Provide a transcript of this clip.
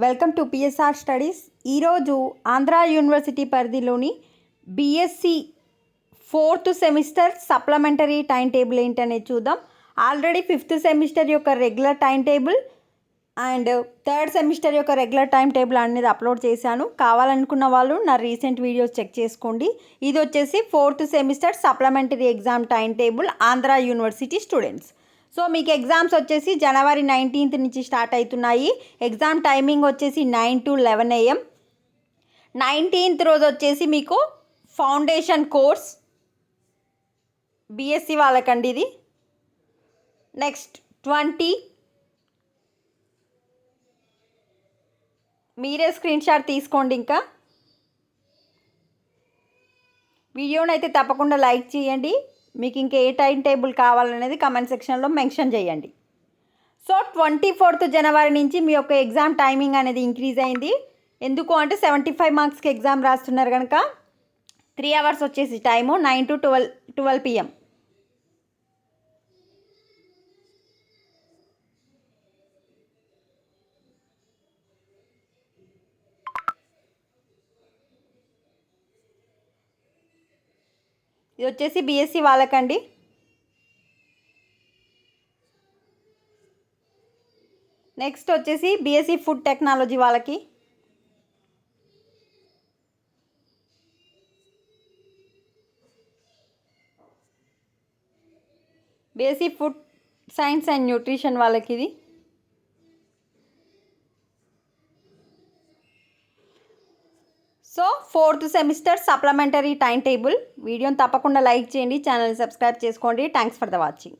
Welcome to PSR studies. ఈరోజు Andhra university పరిధిలోని BSc 4th semester supplementary time table ఏంటనేది చూద్దాం. ఆల్రెడీ 5th సెమిస్టర్ యొక్క regular time table and 3rd semester యొక్క regular time table అనేది upload చేశాను. కావాలనుకున్న వాళ్ళు నా రీసెంట్ వీడియోస్ చెక్ చేసుకోండి. ఇది వచ్చేసి 4th semester supplementary exam time table Andhra university students. So మీకు ఎగ్జామ్స్ వచ్చేసి జనవరి 19th నుంచి స్టార్ట్ అవుతున్నాయి. ఎగ్జామ్ టైమింగ్ వచ్చేసి 9 to 11 AM. 19th రోజు వచ్చేసి మీకు ఫౌండేషన్ కోర్స్ బీఎస్సీ వాళ్ళకండి ఇది. నెక్స్ట్ 20 మీరే స్క్రీన్ షాట్ తీసుకోండి. ఇంకా వీడియోని అయితే తప్పకుండా లైక్ చేయండి. మీకు ఇంకా ఏ టైం టేబుల్ కావాలనేది కమెంట్ సెక్షన్లో మెన్షన్ చేయండి. సో 24th జనవరి నుంచి మీ యొక్క ఎగ్జామ్ టైమింగ్ అనేది ఇంక్రీజ్ అయింది. ఎందుకు అంటే 75 మార్క్స్కి ఎగ్జామ్ రాస్తున్నారు కనుక 3 hours వచ్చేసి టైము 9 to 12 PM. ఇది వచ్చేసి బీఎస్సీ వాళ్ళకండి. నెక్స్ట్ వచ్చేసి బీఎస్సీ ఫుడ్ టెక్నాలజీ వాళ్ళకి. BSc food science and nutrition వాళ్ళకి ఇది. So 4th semester supplementary time table వీడియోని తప్పకుండా లైక్ చేయండి, ఛానల్ని సబ్స్క్రైబ్ చేసుకోండి. Thanks for the watching.